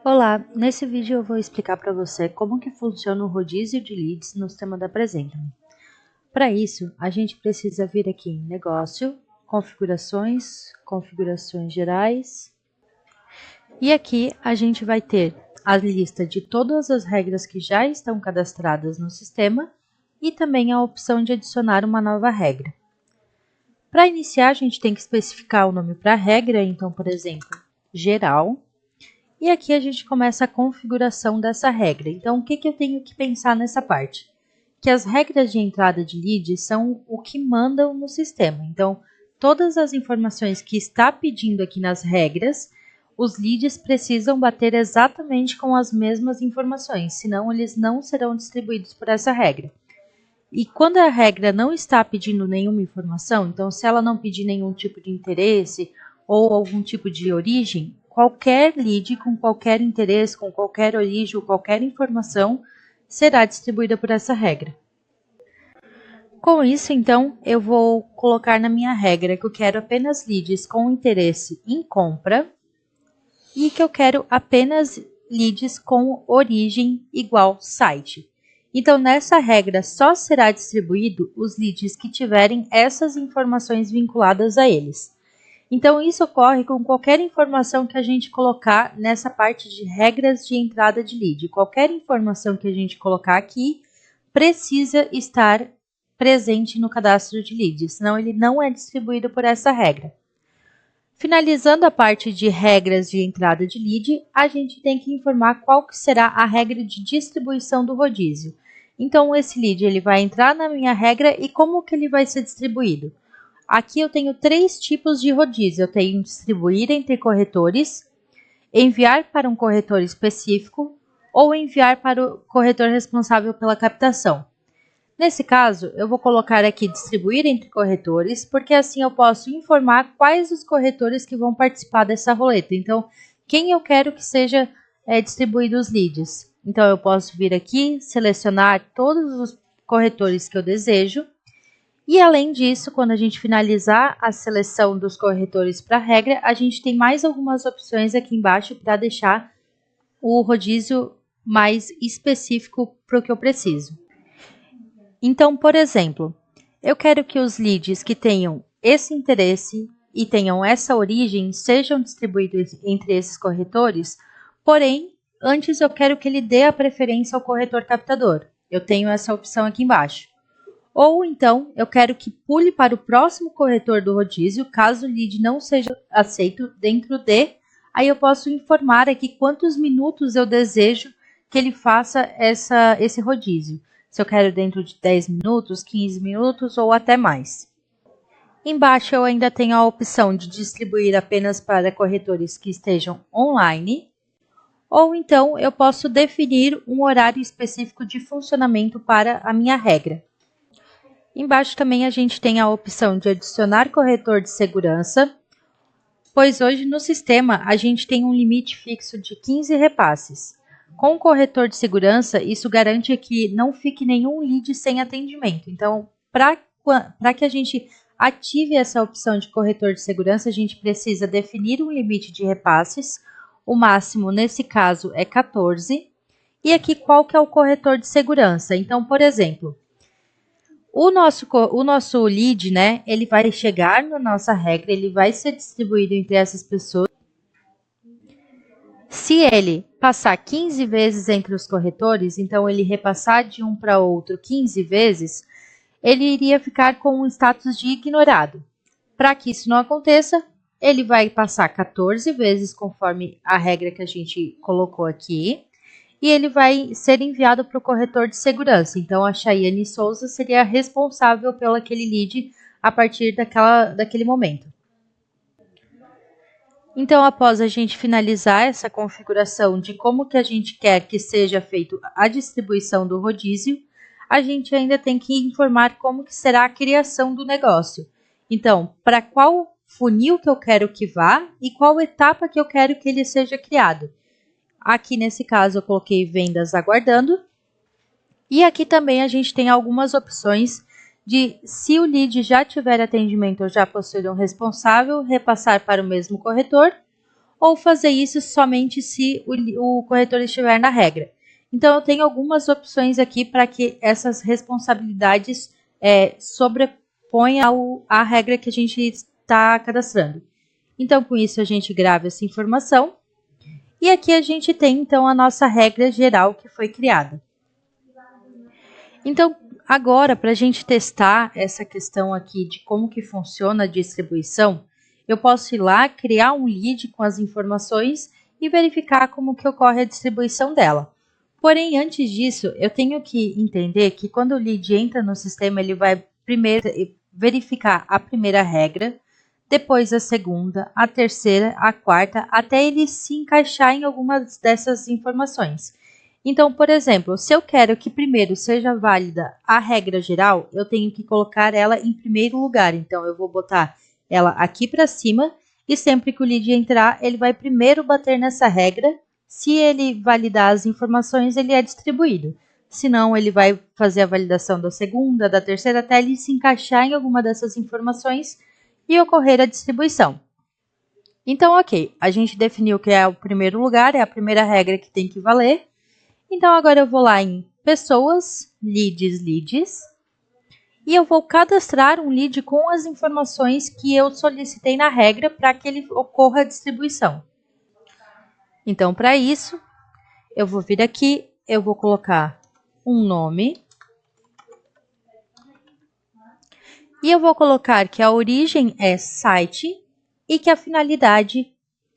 Olá, nesse vídeo eu vou explicar para você como que funciona o rodízio de leads no sistema da Apresenta-me. Para isso, a gente precisa vir aqui em Negócio, Configurações, Configurações Gerais, e aqui a gente vai ter a lista de todas as regras que já estão cadastradas no sistema e também a opção de adicionar uma nova regra. Para iniciar, a gente tem que especificar o nome para a regra, então, por exemplo, Geral. E aqui a gente começa a configuração dessa regra. Então, o que eu tenho que pensar nessa parte? Que as regras de entrada de lead são o que mandam no sistema. Então, todas as informações que está pedindo aqui nas regras, os leads precisam bater exatamente com as mesmas informações, senão eles não serão distribuídos por essa regra. E quando a regra não está pedindo nenhuma informação, então se ela não pedir nenhum tipo de interesse ou algum tipo de origem, qualquer lead com qualquer interesse, com qualquer origem ou qualquer informação será distribuída por essa regra. Com isso, então, eu vou colocar na minha regra que eu quero apenas leads com interesse em compra e que eu quero apenas leads com origem igual site. Então, nessa regra, só será distribuído os leads que tiverem essas informações vinculadas a eles. Então, isso ocorre com qualquer informação que a gente colocar nessa parte de regras de entrada de lead. Qualquer informação que a gente colocar aqui precisa estar presente no cadastro de lead, senão ele não é distribuído por essa regra. Finalizando a parte de regras de entrada de lead, a gente tem que informar qual que será a regra de distribuição do rodízio. Então, esse lead ele vai entrar na minha regra e como que ele vai ser distribuído? Aqui eu tenho três tipos de rodízio. Eu tenho distribuir entre corretores, enviar para um corretor específico ou enviar para o corretor responsável pela captação. Nesse caso, eu vou colocar aqui distribuir entre corretores, porque assim eu posso informar quais os corretores que vão participar dessa roleta. Então, quem eu quero que seja distribuído os leads. Então, eu posso vir aqui, selecionar todos os corretores que eu desejo. E além disso, quando a gente finalizar a seleção dos corretores para a regra, a gente tem mais algumas opções aqui embaixo para deixar o rodízio mais específico para o que eu preciso. Então, por exemplo, eu quero que os leads que tenham esse interesse e tenham essa origem sejam distribuídos entre esses corretores, porém, antes eu quero que ele dê a preferência ao corretor captador. Eu tenho essa opção aqui embaixo. Ou então, eu quero que pule para o próximo corretor do rodízio, caso o lead não seja aceito dentro de, aí eu posso informar aqui quantos minutos eu desejo que ele faça esse rodízio. Se eu quero dentro de 10 minutos, 15 minutos ou até mais. Embaixo eu ainda tenho a opção de distribuir apenas para corretores que estejam online, ou então eu posso definir um horário específico de funcionamento para a minha regra. Embaixo também a gente tem a opção de adicionar corretor de segurança, pois hoje no sistema a gente tem um limite fixo de 15 repasses. Com o corretor de segurança, isso garante que não fique nenhum lead sem atendimento. Então, para que a gente ative essa opção de corretor de segurança, a gente precisa definir um limite de repasses. O máximo, nesse caso, é 14. E aqui, qual que é o corretor de segurança? Então, por exemplo, o nosso lead, né, ele vai chegar na nossa regra, ele vai ser distribuído entre essas pessoas. Se ele passar 15 vezes entre os corretores, então ele repassar de um para outro 15 vezes, ele iria ficar com um status de ignorado. Para que isso não aconteça, ele vai passar 14 vezes conforme a regra que a gente colocou aqui, e ele vai ser enviado para o corretor de segurança. Então, a Chayane Souza seria responsável pelo aquele lead a partir daquele momento. Então, após a gente finalizar essa configuração de como que a gente quer que seja feita a distribuição do rodízio, a gente ainda tem que informar como que será a criação do negócio. Então, para qual funil que eu quero que vá e qual etapa que eu quero que ele seja criado. Aqui nesse caso eu coloquei vendas aguardando. E aqui também a gente tem algumas opções de, se o lead já tiver atendimento ou já possuir um responsável, repassar para o mesmo corretor, ou fazer isso somente se o corretor estiver na regra. Então, eu tenho algumas opções aqui para que essas responsabilidades sobreponham à regra que a gente está cadastrando. Então, com isso, a gente grava essa informação. E aqui a gente tem, então, a nossa regra geral que foi criada. Então, agora, para a gente testar essa questão aqui de como que funciona a distribuição, eu posso ir lá, criar um lead com as informações e verificar como que ocorre a distribuição dela. Porém, antes disso, eu tenho que entender que quando o lead entra no sistema, ele vai primeiro verificar a primeira regra, depois a segunda, a terceira, a quarta, até ele se encaixar em algumas dessas informações. Então, por exemplo, se eu quero que primeiro seja válida a regra geral, eu tenho que colocar ela em primeiro lugar. Então, eu vou botar ela aqui para cima e sempre que o lead entrar, ele vai primeiro bater nessa regra. Se ele validar as informações, ele é distribuído. Se não, ele vai fazer a validação da segunda, da terceira, até ele se encaixar em alguma dessas informações e ocorrer a distribuição. Então, ok, a gente definiu que é o primeiro lugar, é a primeira regra que tem que valer. Então, agora eu vou lá em Pessoas, Leads, e eu vou cadastrar um lead com as informações que eu solicitei na regra para que ele ocorra a distribuição. Então, para isso, eu vou vir aqui, eu vou colocar um nome, e eu vou colocar que a origem é site e que a finalidade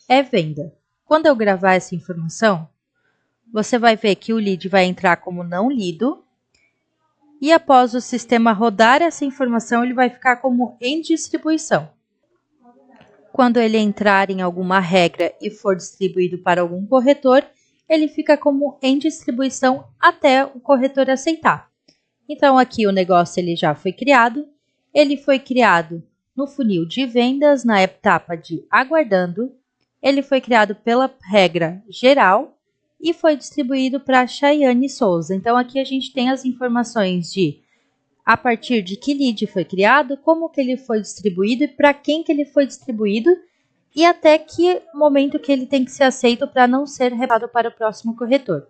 é venda. Quando eu gravar essa informação, você vai ver que o lead vai entrar como não lido e após o sistema rodar essa informação, ele vai ficar como em distribuição. Quando ele entrar em alguma regra e for distribuído para algum corretor, ele fica como em distribuição até o corretor aceitar. Então, aqui o negócio ele já foi criado. Ele foi criado no funil de vendas, na etapa de aguardando. Ele foi criado pela regra geral e foi distribuído para Chayane Souza. Então, aqui a gente tem as informações de a partir de que lead foi criado, como que ele foi distribuído e para quem que ele foi distribuído e até que momento que ele tem que ser aceito para não ser repassado para o próximo corretor.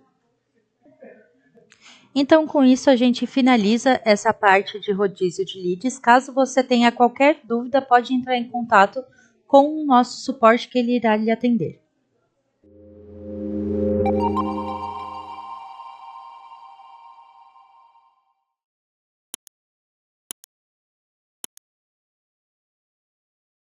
Então, com isso, a gente finaliza essa parte de rodízio de leads. Caso você tenha qualquer dúvida, pode entrar em contato com o nosso suporte que ele irá lhe atender.